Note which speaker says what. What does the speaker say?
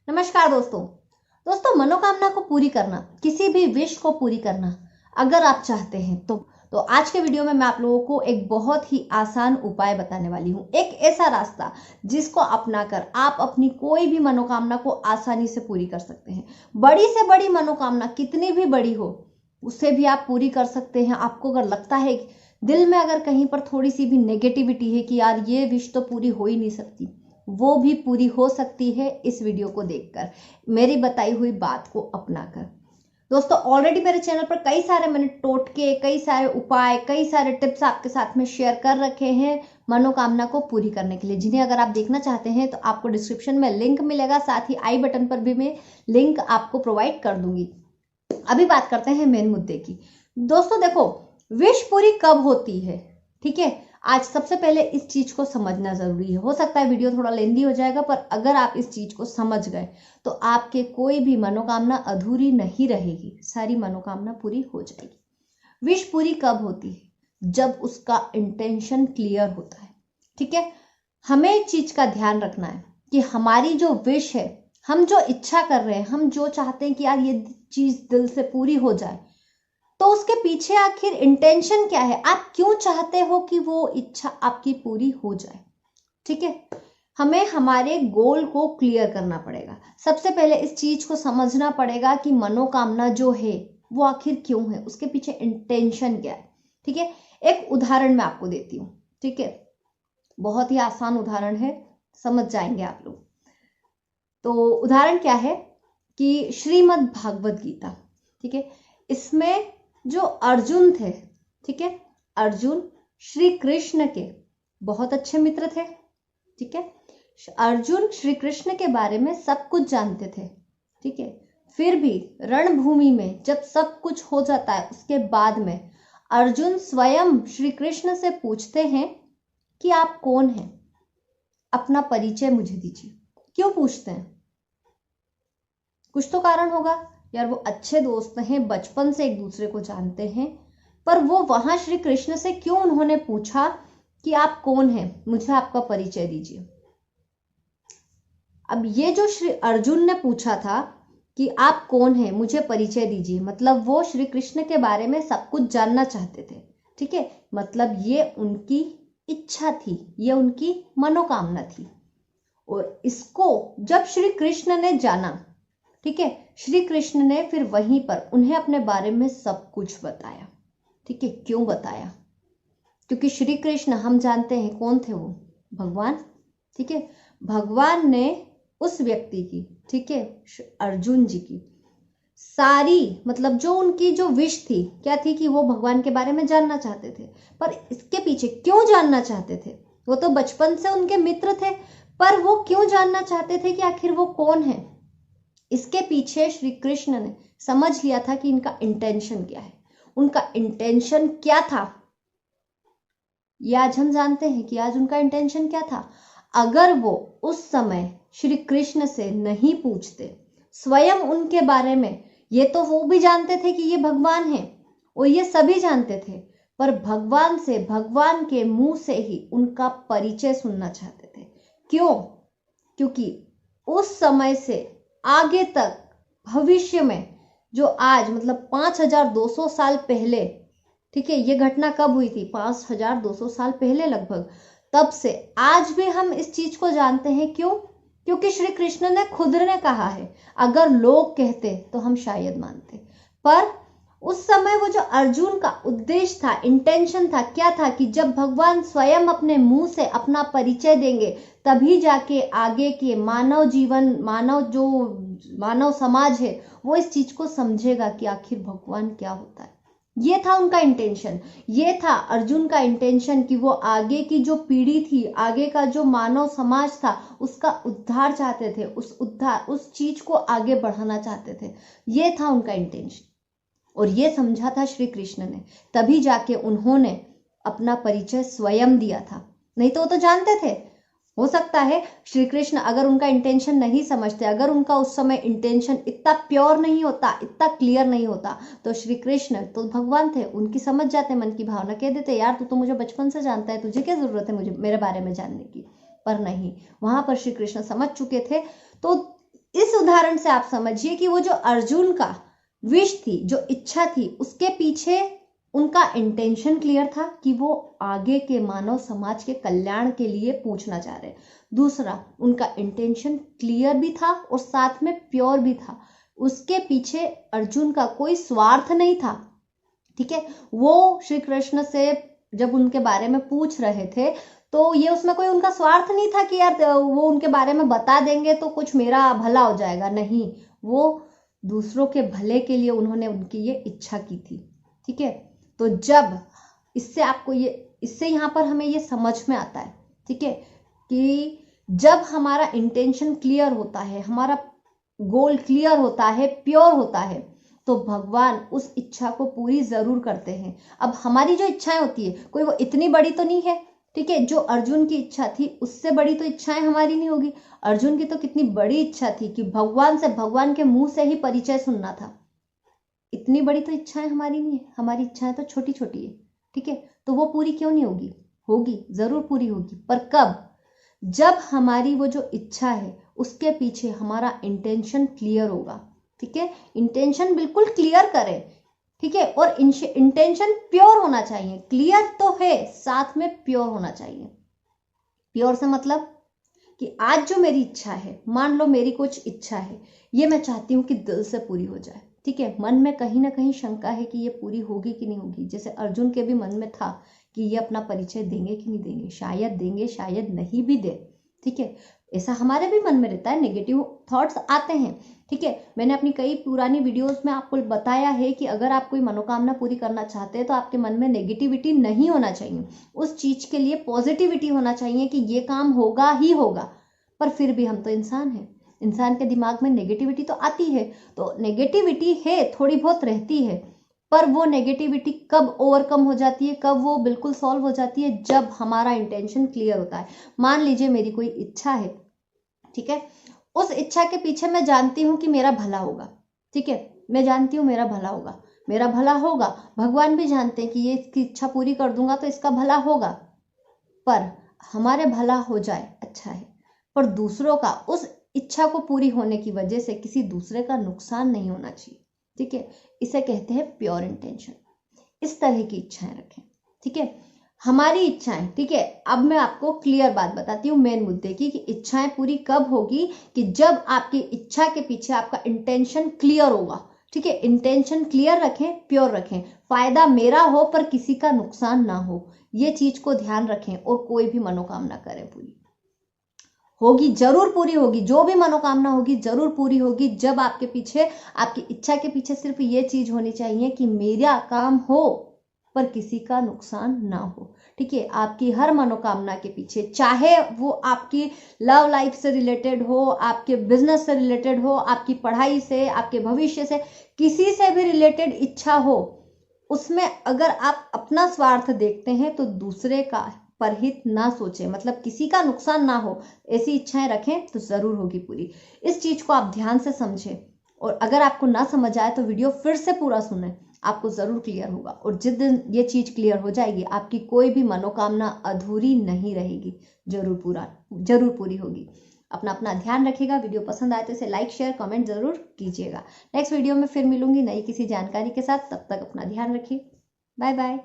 Speaker 1: नमस्कार दोस्तों मनोकामना को पूरी करना, किसी भी विश को पूरी करना अगर आप चाहते हैं तो आज के वीडियो में मैं आप लोगों को एक बहुत ही आसान उपाय बताने वाली हूँ। एक ऐसा रास्ता जिसको अपनाकर आप अपनी कोई भी मनोकामना को आसानी से पूरी कर सकते हैं। बड़ी से बड़ी मनोकामना कितनी भी बड़ी हो उससे भी आप पूरी कर सकते हैं। आपको अगर लगता है दिल में अगर कहीं पर थोड़ी सी भी नेगेटिविटी है कि यार ये विश तो पूरी हो ही नहीं सकती, वो भी पूरी हो सकती है इस वीडियो को देखकर, मेरी बताई हुई बात को अपनाकर। दोस्तों ऑलरेडी मेरे चैनल पर कई सारे मैंने टोटके, कई सारे उपाय, कई सारे टिप्स आपके साथ में शेयर कर रखे हैं मनोकामना को पूरी करने के लिए, जिन्हें अगर आप देखना चाहते हैं तो आपको डिस्क्रिप्शन में लिंक मिलेगा, साथ ही आई बटन पर भी मैं लिंक आपको प्रोवाइड कर दूंगी। अभी बात करते हैं मेन मुद्दे की। दोस्तों देखो, विश पूरी कब होती है, ठीक है, आज सबसे पहले इस चीज को समझना जरूरी है। हो सकता है वीडियो थोड़ा लेंदी हो जाएगा, पर अगर आप इस चीज को समझ गए तो आपके कोई भी मनोकामना अधूरी नहीं रहेगी, सारी मनोकामना पूरी हो जाएगी। विश पूरी कब होती है? जब उसका इंटेंशन क्लियर होता है, ठीक है। हमें एक चीज का ध्यान रखना है कि हमारी जो विश है, हम जो इच्छा कर रहे हैं, हम जो चाहते हैं कि यार ये चीज दिल से पूरी हो जाए, तो उसके पीछे आखिर इंटेंशन क्या है? आप क्यों चाहते हो कि वो इच्छा आपकी पूरी हो जाए, ठीक है। हमें हमारे गोल को क्लियर करना पड़ेगा। सबसे पहले इस चीज को समझना पड़ेगा कि मनोकामना जो है वो आखिर क्यों है, उसके पीछे इंटेंशन क्या है, ठीक है। एक उदाहरण मैं आपको देती हूँ, ठीक है, बहुत ही आसान उदाहरण है, समझ जाएंगे आप लोग। तो उदाहरण क्या है कि श्रीमद् भागवत गीता, ठीक है, इसमें जो अर्जुन थे, ठीक है, अर्जुन श्री कृष्ण के बहुत अच्छे मित्र थे, ठीक है। अर्जुन श्री कृष्ण के बारे में सब कुछ जानते थे, ठीक है। फिर भी रणभूमि में जब सब कुछ हो जाता है उसके बाद में अर्जुन स्वयं श्री कृष्ण से पूछते हैं कि आप कौन हैं, अपना परिचय मुझे दीजिए। क्यों पूछते हैं? कुछ तो कारण होगा यार, वो अच्छे दोस्त हैं, बचपन से एक दूसरे को जानते हैं, पर वो वहां श्री कृष्ण से क्यों उन्होंने पूछा कि आप कौन हैं, मुझे आपका परिचय दीजिए। अब ये जो श्री अर्जुन ने पूछा था कि आप कौन हैं, मुझे परिचय दीजिए, मतलब वो श्री कृष्ण के बारे में सब कुछ जानना चाहते थे, ठीक है। मतलब ये उनकी इच्छा थी, ये उनकी मनोकामना थी। और इसको जब श्री कृष्ण ने जाना, ठीक है, श्री कृष्ण ने फिर वहीं पर उन्हें अपने बारे में सब कुछ बताया, ठीक है। क्यों बताया? क्योंकि श्री कृष्ण हम जानते हैं कौन थे, वो भगवान, ठीक है। भगवान ने उस व्यक्ति की, ठीक है, अर्जुन जी की सारी, मतलब जो उनकी जो विश थी, क्या थी कि वो भगवान के बारे में जानना चाहते थे। पर इसके पीछे क्यों जानना चाहते थे? वो तो बचपन से उनके मित्र थे, पर वो क्यों जानना चाहते थे कि आखिर वो कौन है? इसके पीछे श्री कृष्ण ने समझ लिया था कि इनका इंटेंशन क्या है। उनका इंटेंशन क्या था ये आज हम जानते हैं कि आज उनका इंटेंशन क्या था। अगर वो उस समय श्री कृष्ण से नहीं पूछते स्वयं उनके बारे में, ये तो वो भी जानते थे कि ये भगवान है और ये सभी जानते थे, पर भगवान से, भगवान के मुंह से ही उनका परिचय सुनना चाहते थे। क्यों? क्योंकि उस समय से आगे तक भविष्य में, जो आज मतलब 5200 साल पहले, ठीक है, ये घटना कब हुई थी? 5200 साल पहले लगभग। तब से आज भी हम इस चीज को जानते हैं। क्यों? क्योंकि श्री कृष्ण ने खुद ने कहा है, अगर लोग कहते तो हम शायद मानते। पर उस समय वो जो अर्जुन का उद्देश्य था, इंटेंशन था, क्या था कि जब भगवान स्वयं अपने मुंह से अपना परिचय देंगे तभी जाके आगे के मानव जीवन, मानव समाज है, वो इस चीज को समझेगा कि आखिर भगवान क्या होता है। ये था उनका इंटेंशन, ये था अर्जुन का इंटेंशन कि वो आगे की जो पीढ़ी थी, आगे का जो मानव समाज था, उसका उद्धार चाहते थे, उस चीज को आगे बढ़ाना चाहते थे। ये था उनका इंटेंशन और ये समझा था श्री कृष्ण ने, तभी जाके उन्होंने अपना परिचय स्वयं दिया था। नहीं तो वो तो जानते थे। हो सकता है श्री कृष्ण अगर उनका इंटेंशन नहीं समझते, अगर उनका उस समय इंटेंशन इतना प्योर नहीं होता, इतना क्लियर नहीं होता, तो श्री कृष्ण तो भगवान थे, उनकी समझ जाते, मन की भावना कह देते, यार तू तो मुझे बचपन से जानता है, तुझे क्या जरूरत है मुझे मेरे बारे में जानने की। पर नहीं, वहां पर श्री कृष्ण समझ चुके थे। तो इस उदाहरण से आप समझिए कि वो जो अर्जुन का विश थी, जो इच्छा थी, उसके पीछे उनका इंटेंशन क्लियर था कि वो आगे के मानव समाज के कल्याण के लिए पूछना चाह रहे। दूसरा, उनका इंटेंशन क्लियर भी था और साथ में प्योर भी था। उसके पीछे अर्जुन का कोई स्वार्थ नहीं था। ठीक है, वो श्री कृष्ण से जब उनके बारे में पूछ रहे थे तो ये उसमें कोई उनका स्वार्थ नहीं था कि यार वो उनके बारे में बता देंगे तो कुछ मेरा भला हो जाएगा। नहीं, वो दूसरों के भले के लिए उन्होंने उनकी ये इच्छा की थी। ठीक है, तो जब इससे यहाँ पर हमें ये समझ में आता है, ठीक है, कि जब हमारा इंटेंशन क्लियर होता है, हमारा गोल क्लियर होता है, प्योर होता है, तो भगवान उस इच्छा को पूरी जरूर करते हैं। अब हमारी जो इच्छाएं होती है कोई वो इतनी बड़ी तो नहीं है। ठीक है, जो अर्जुन की इच्छा थी उससे बड़ी तो इच्छाएं हमारी नहीं होगी। अर्जुन की तो कितनी बड़ी इच्छा थी कि भगवान से, भगवान के मुंह से ही परिचय सुनना था। इतनी बड़ी तो इच्छाएं हमारी नहीं है, हमारी इच्छाएं तो छोटी छोटी है। ठीक है, तो वो पूरी क्यों नहीं होगी? होगी, जरूर पूरी होगी, पर कब? जब हमारी वो जो इच्छा है उसके पीछे हमारा इंटेंशन क्लियर होगा। ठीक है, इंटेंशन बिल्कुल क्लियर करें। ठीक है, और इंटेंशन प्योर होना चाहिए। क्लियर तो है, साथ में प्योर होना चाहिए। प्योर से मतलब कि आज जो मेरी इच्छा है, मान लो मेरी कुछ इच्छा है, ये मैं चाहती हूं कि दिल से पूरी हो जाए। ठीक है, मन में कहीं ना कहीं शंका है कि ये पूरी होगी कि नहीं होगी। जैसे अर्जुन के भी मन में था कि ये अपना परिचय देंगे कि नहीं देंगे, शायद देंगे, शायद नहीं भी दे। ठीक है, ऐसा हमारे भी मन में रहता है, नेगेटिव थॉट्स आते हैं। ठीक है, मैंने अपनी कई पुरानी वीडियोस में आपको बताया है कि अगर आप कोई मनोकामना पूरी करना चाहते हैं तो आपके मन में नेगेटिविटी नहीं होना चाहिए। उस चीज के लिए पॉजिटिविटी होना चाहिए कि ये काम होगा ही होगा। पर फिर भी हम तो इंसान हैं, इंसान के दिमाग में नेगेटिविटी तो आती है। तो नेगेटिविटी है, थोड़ी बहुत रहती है, पर वो नेगेटिविटी कब ओवरकम हो जाती है, कब वो बिल्कुल सॉल्व हो जाती है? जब हमारा इंटेंशन क्लियर होता है। मान लीजिए मेरी कोई इच्छा है, ठीक है, उस इच्छा के पीछे मैं जानती हूं कि मेरा भला होगा। ठीक है, मैं जानती हूं मेरा भला होगा, मेरा भला होगा। भगवान भी जानते हैं कि ये इसकी इच्छा पूरी कर दूंगा तो इसका भला होगा। पर हमारे भला हो जाए अच्छा है, पर दूसरों का उस इच्छा को पूरी होने की वजह से किसी दूसरे का नुकसान नहीं होना चाहिए। ठीक है, इसे कहते हैं प्योर इंटेंशन। इस तरह की इच्छाएं रखें। ठीक है, हमारी इच्छाएं, ठीक है, अब मैं आपको क्लियर बात बताती हूँ मेन मुद्दे की, कि इच्छाएं पूरी कब होगी? कि जब आपकी इच्छा के पीछे आपका इंटेंशन क्लियर होगा। ठीक है, इंटेंशन क्लियर रखें, प्योर रखें, फायदा मेरा हो पर किसी का नुकसान ना हो, ये चीज को ध्यान रखें। और कोई भी मनोकामना करें, पूरी होगी, जरूर पूरी होगी। जो भी मनोकामना होगी जरूर पूरी होगी, जब आपके पीछे, आपकी इच्छा के पीछे सिर्फ ये चीज होनी चाहिए कि मेरा काम हो पर किसी का नुकसान ना हो। ठीक है, आपकी हर मनोकामना के पीछे, चाहे वो आपकी लव लाइफ से रिलेटेड हो, आपके बिजनेस से रिलेटेड हो, आपकी पढ़ाई से, आपके भविष्य से, किसी से भी रिलेटेड इच्छा हो, उसमें अगर आप अपना स्वार्थ देखते हैं तो दूसरे का परहित ना सोचें, मतलब किसी का नुकसान ना हो, ऐसी इच्छाएं रखें तो जरूर होगी पूरी। इस चीज को आप ध्यान से समझें, और अगर आपको ना समझ आए तो वीडियो फिर से पूरा सुनें, आपको जरूर क्लियर होगा। और जिस दिन ये चीज क्लियर हो जाएगी, आपकी कोई भी मनोकामना अधूरी नहीं रहेगी, जरूर पूरी होगी। अपना अपना ध्यान रखिएगा। वीडियो पसंद आए तो इसे लाइक, शेयर, कमेंट जरूर कीजिएगा। नेक्स्ट वीडियो में फिर मिलूंगी नई किसी जानकारी के साथ। तब तक अपना ध्यान रखिए। Bye bye.